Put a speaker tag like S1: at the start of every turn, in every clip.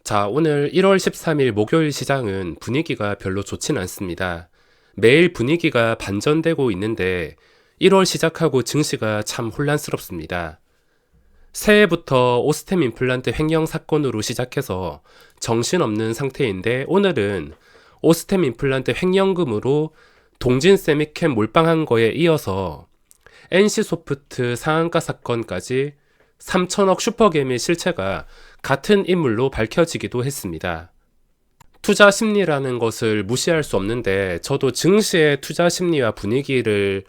S1: 자, 오늘 1월 13일 목요일 시장은 분위기가 별로 좋진 않습니다. 매일 분위기가 반전되고 있는데 1월 시작하고 증시가 참 혼란스럽습니다. 새해부터 오스템 임플란트 횡령 사건으로 시작해서 정신없는 상태인데 오늘은 오스템 임플란트 횡령금으로 동진 세미캠 몰빵한 거에 이어서 NC소프트 상한가 사건까지 3천억 슈퍼게임의 실체가 같은 인물로 밝혀지기도 했습니다. 투자 심리라는 것을 무시할 수 없는데 저도 증시의 투자 심리와 분위기를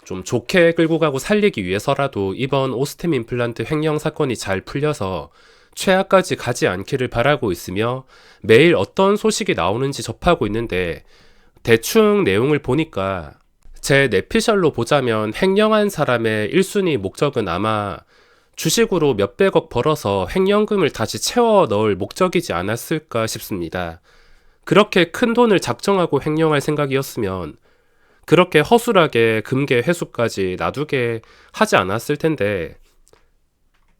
S1: 좀 좋게 끌고 가고 살리기 위해서라도 이번 오스템 임플란트 횡령 사건이 잘 풀려서 최하까지 가지 않기를 바라고 있으며 매일 어떤 소식이 나오는지 접하고 있는데 대충 내용을 보니까 제 뇌피셜로 보자면 횡령한 사람의 1순위 목적은 아마 주식으로 몇백억 벌어서 횡령금을 다시 채워 넣을 목적이지 않았을까 싶습니다. 그렇게 큰 돈을 작정하고 횡령할 생각이었으면 그렇게 허술하게 금괴 회수까지 놔두게 하지 않았을 텐데,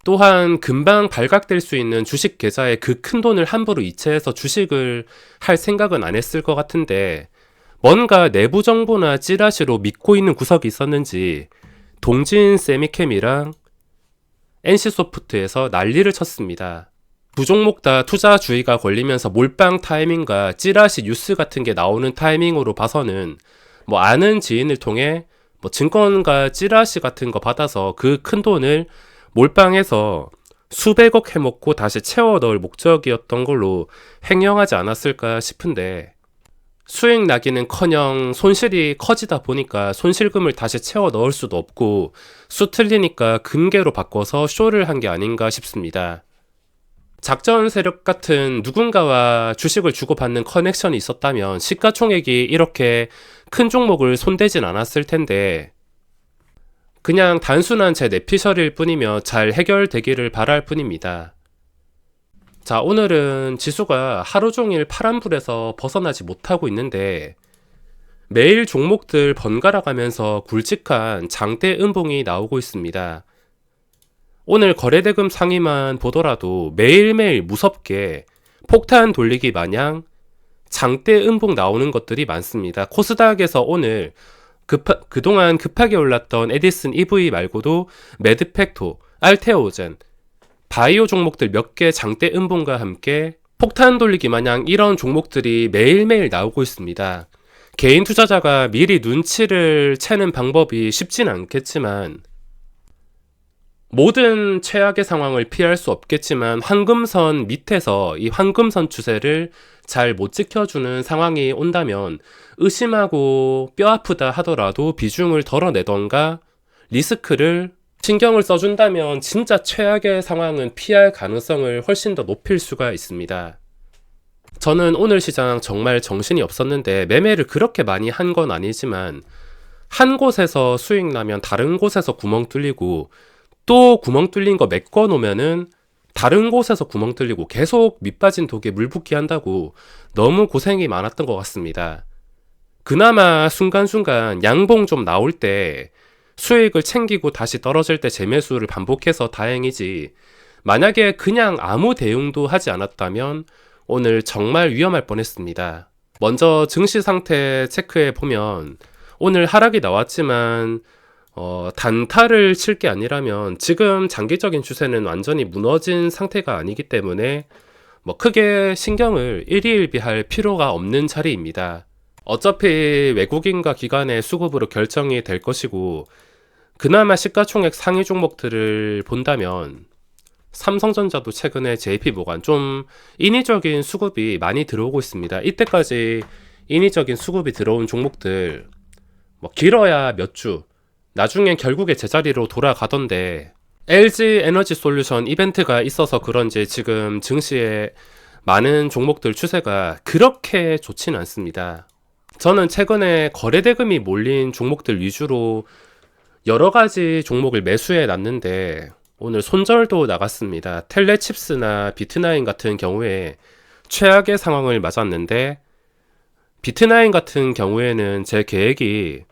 S1: 또한 금방 발각될 수 있는 주식 계좌에 그 큰 돈을 함부로 이체해서 주식을 할 생각은 안 했을 것 같은데, 뭔가 내부 정보나 찌라시로 믿고 있는 구석이 있었는지 동진 세미캠이랑 NC소프트에서 난리를 쳤습니다. 두 종목 다 투자 주의가 걸리면서 몰빵 타이밍과 찌라시 뉴스 같은 게 나오는 타이밍으로 봐서는 아는 지인을 통해 증권가 찌라시 같은 거 받아서 그 큰 돈을 몰빵해서 수백억 해먹고 다시 채워 넣을 목적이었던 걸로 횡령하지 않았을까 싶은데, 수익 나기는커녕 손실이 커지다 보니까 손실금을 다시 채워 넣을 수도 없고 수 틀리니까 금괴로 바꿔서 쇼를 한 게 아닌가 싶습니다. 작전 세력 같은 누군가와 주식을 주고받는 커넥션이 있었다면 시가총액이 이렇게 큰 종목을 손대진 않았을 텐데, 그냥 단순한 제 뇌피셜일 뿐이며 잘 해결되기를 바랄 뿐입니다. 자, 오늘은 지수가 하루 종일 파란불에서 벗어나지 못하고 있는데 매일 종목들 번갈아 가면서 굵직한 장대 음봉이 나오고 있습니다. 오늘 거래대금 상위만 보더라도 매일매일 무섭게 폭탄 돌리기 마냥 장대 음봉 나오는 것들이 많습니다. 코스닥에서 오늘 그동안 급하게 올랐던 에디슨 EV 말고도 매드팩토, 알테오젠, 바이오 종목들 몇 개 장대 음봉과 함께 폭탄 돌리기 마냥 이런 종목들이 매일매일 나오고 있습니다. 개인 투자자가 미리 눈치를 채는 방법이 쉽진 않겠지만, 모든 최악의 상황을 피할 수 없겠지만 황금선 밑에서 이 황금선 추세를 잘 못 지켜주는 상황이 온다면 의심하고 뼈 아프다 하더라도 비중을 덜어내던가 리스크를 신경을 써준다면 진짜 최악의 상황은 피할 가능성을 훨씬 더 높일 수가 있습니다. 저는 오늘 시장 정말 정신이 없었는데 매매를 그렇게 많이 한 건 아니지만 한 곳에서 수익 나면 다른 곳에서 구멍 뚫리고 또 구멍 뚫린 거 메꿔 놓으면은 다른 곳에서 구멍 뚫리고 계속 밑빠진 독에 물 붓기 한다고 너무 고생이 많았던 것 같습니다. 그나마 순간순간 양봉 좀 나올 때 수익을 챙기고 다시 떨어질 때 재매수를 반복해서 다행이지, 만약에 그냥 아무 대응도 하지 않았다면 오늘 정말 위험할 뻔했습니다. 먼저 증시 상태 체크해 보면 오늘 하락이 나왔지만 단타를 칠 게 아니라면 지금 장기적인 추세는 완전히 무너진 상태가 아니기 때문에 크게 신경을 일희일비할 필요가 없는 자리입니다. 어차피 외국인과 기관의 수급으로 결정이 될 것이고, 그나마 시가총액 상위 종목들을 본다면 삼성전자도 최근에 JP모간 좀 인위적인 수급이 많이 들어오고 있습니다. 이때까지 인위적인 수급이 들어온 종목들 길어야 몇 주, 나중엔 결국에 제자리로 돌아가던데, LG 에너지 솔루션 이벤트가 있어서 그런지 지금 증시에 많은 종목들 추세가 그렇게 좋지는 않습니다. 저는 최근에 거래대금이 몰린 종목들 위주로 여러 가지 종목을 매수해 놨는데 오늘 손절도 나갔습니다. 텔레칩스나 비트나인 같은 경우에 최악의 상황을 맞았는데, 비트나인 같은 경우에는 제 계획이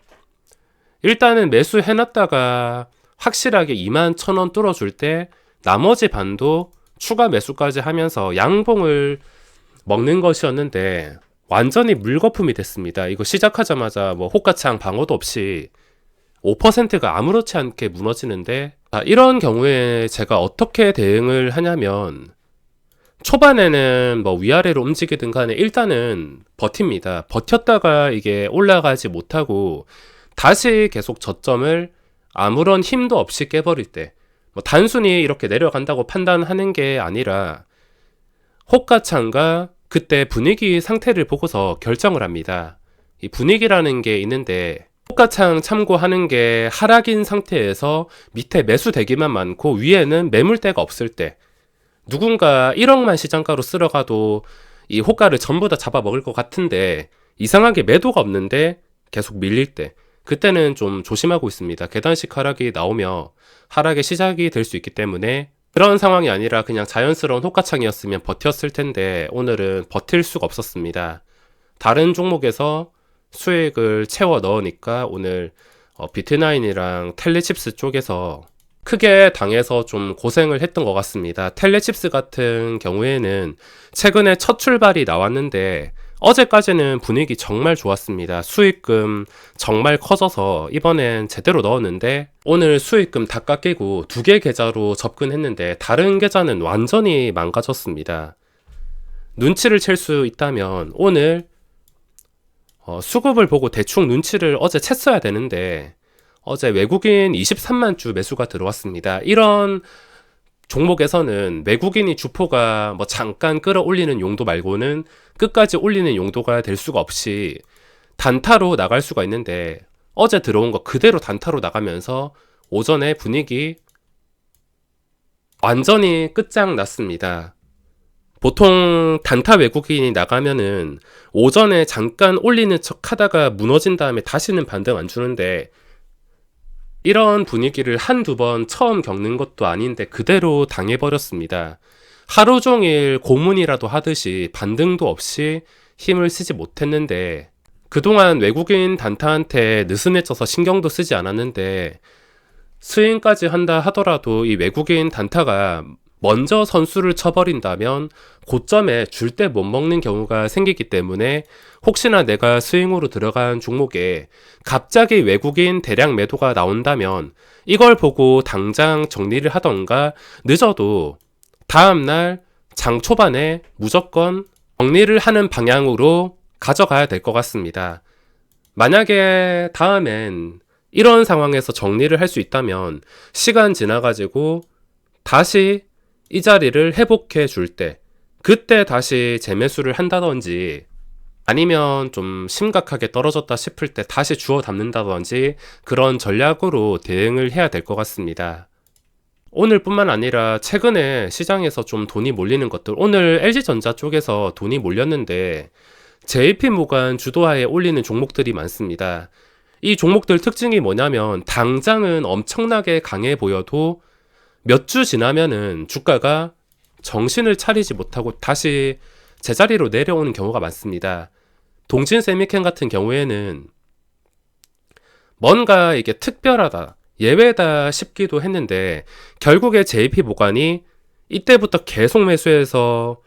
S1: 일단은 매수해놨다가 확실하게 21,000원 뚫어줄 때 나머지 반도 추가 매수까지 하면서 양봉을 먹는 것이었는데 완전히 물거품이 됐습니다. 이거 시작하자마자 뭐 호가창 방어도 없이 5%가 아무렇지 않게 무너지는데, 이런 경우에 제가 어떻게 대응을 하냐면 초반에는 뭐 위아래로 움직이든 간에 일단은 버팁니다. 버텼다가 이게 올라가지 못하고 다시 계속 저점을 아무런 힘도 없이 깨버릴 때, 뭐 단순히 이렇게 내려간다고 판단하는 게 아니라 호가창과 그때 분위기 상태를 보고서 결정을 합니다. 이 분위기라는 게 있는데 호가창 참고하는 게 하락인 상태에서 밑에 매수대기만 많고 위에는 매물대가 없을 때, 누군가 1억만 시장가로 쓸어가도 이 호가를 전부 다 잡아먹을 것 같은데 이상하게 매도가 없는데 계속 밀릴 때, 그때는 좀 조심하고 있습니다. 계단식 하락이 나오며 하락의 시작이 될 수 있기 때문에, 그런 상황이 아니라 그냥 자연스러운 호가창이었으면 버텼을 텐데 오늘은 버틸 수가 없었습니다. 다른 종목에서 수익을 채워 넣으니까 오늘 비트나인이랑 텔레칩스 쪽에서 크게 당해서 좀 고생을 했던 것 같습니다. 텔레칩스 같은 경우에는 최근에 첫 출발이 나왔는데 어제까지는 분위기 정말 좋았습니다. 수익금 정말 커져서 이번엔 제대로 넣었는데 오늘 수익금 다 깎이고 2개 계좌로 접근했는데 다른 계좌는 완전히 망가졌습니다. 눈치를 챌 수 있다면 오늘 수급을 보고 대충 눈치를 어제 챘어야 되는데 어제 외국인 23만 주 매수가 들어왔습니다. 이런 종목에서는 외국인이 주포가 뭐 잠깐 끌어올리는 용도 말고는 끝까지 올리는 용도가 될 수가 없이 단타로 나갈 수가 있는데 어제 들어온 거 그대로 단타로 나가면서 오전에 분위기 완전히 끝장났습니다. 보통 단타 외국인이 나가면은 오전에 잠깐 올리는 척 하다가 무너진 다음에 다시는 반등 안 주는데 이런 분위기를 한두 번 처음 겪는 것도 아닌데 그대로 당해버렸습니다. 하루 종일 고문이라도 하듯이 반등도 없이 힘을 쓰지 못했는데 그동안 외국인 단타한테 느슨해져서 신경도 쓰지 않았는데 스윙까지 한다 하더라도 이 외국인 단타가 먼저 선수를 쳐버린다면 고점에 줄 때 못 먹는 경우가 생기기 때문에 혹시나 내가 스윙으로 들어간 종목에 갑자기 외국인 대량 매도가 나온다면 이걸 보고 당장 정리를 하던가 늦어도 다음날 장 초반에 무조건 정리를 하는 방향으로 가져가야 될 것 같습니다. 만약에 다음엔 이런 상황에서 정리를 할 수 있다면 시간 지나가지고 다시 이 자리를 회복해 줄 때 그때 다시 재매수를 한다든지 아니면 좀 심각하게 떨어졌다 싶을 때 다시 주워 담는다든지 그런 전략으로 대응을 해야 될 것 같습니다. 오늘뿐만 아니라 최근에 시장에서 좀 돈이 몰리는 것들, 오늘 LG전자 쪽에서 돈이 몰렸는데 JP모간 주도하에 올리는 종목들이 많습니다. 이 종목들 특징이 뭐냐면 당장은 엄청나게 강해 보여도 몇 주 지나면은 주가가 정신을 차리지 못하고 다시 제자리로 내려오는 경우가 많습니다. 동진세미캠 같은 경우에는 뭔가 이게 특별하다, 예외다 싶기도 했는데 결국에 JP모간이 이때부터 계속 매수해서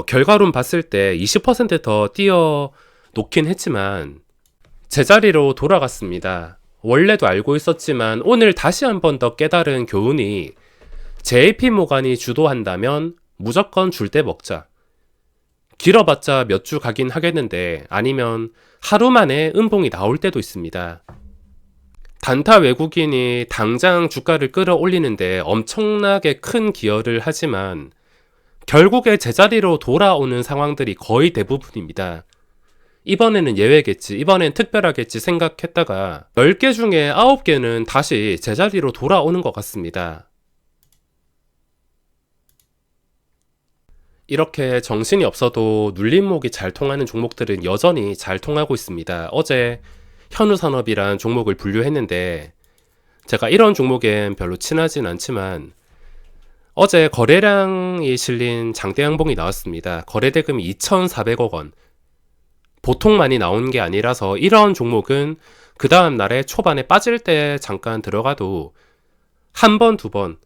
S1: 결과론 봤을 때 20% 더 뛰어 놓긴 했지만 제자리로 돌아갔습니다. 원래도 알고 있었지만 오늘 다시 한 번 더 깨달은 교훈이 JP모간이 주도한다면 무조건 줄 때 먹자. 길어봤자 몇 주 가긴 하겠는데 아니면 하루 만에 음봉이 나올 때도 있습니다. 단타 외국인이 당장 주가를 끌어올리는데 엄청나게 큰 기여를 하지만 결국에 제자리로 돌아오는 상황들이 거의 대부분입니다. 이번에는 예외겠지, 이번엔 특별하겠지 생각했다가 10개 중에 9개는 다시 제자리로 돌아오는 것 같습니다. 이렇게 정신이 없어도 눌림목이 잘 통하는 종목들은 여전히 잘 통하고 있습니다. 어제 현우산업이란 종목을 분류했는데 제가 이런 종목엔 별로 친하진 않지만 어제 거래량이 실린 장대양봉이 나왔습니다. 거래대금이 2,400억 원. 보통 많이 나온 게 아니라서 이런 종목은 그 다음 날에 초반에 빠질 때 잠깐 들어가도 한 번, 두 번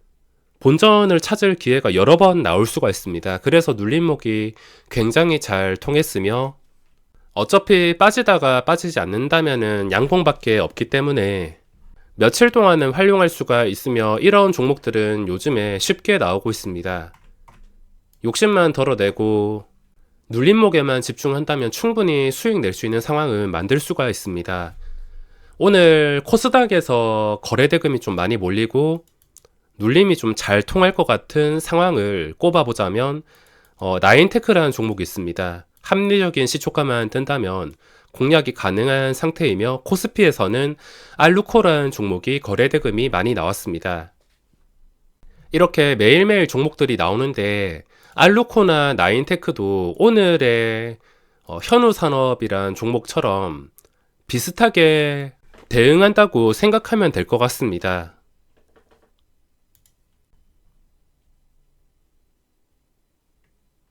S1: 본전을 찾을 기회가 여러 번 나올 수가 있습니다. 그래서 눌림목이 굉장히 잘 통했으며 어차피 빠지다가 빠지지 않는다면은 양봉밖에 없기 때문에 며칠 동안은 활용할 수가 있으며 이런 종목들은 요즘에 쉽게 나오고 있습니다. 욕심만 덜어내고 눌림목에만 집중한다면 충분히 수익 낼 수 있는 상황을 만들 수가 있습니다. 오늘 코스닥에서 거래대금이 좀 많이 몰리고 눌림이 좀 잘 통할 것 같은 상황을 꼽아보자면 나인테크라는 종목이 있습니다. 합리적인 시초가만 뜬다면 공략이 가능한 상태이며 코스피에서는 알루코라는 종목이 거래대금이 많이 나왔습니다. 이렇게 매일매일 종목들이 나오는데 알루코나 나인테크도 오늘의 현우산업이란 종목처럼 비슷하게 대응한다고 생각하면 될 것 같습니다.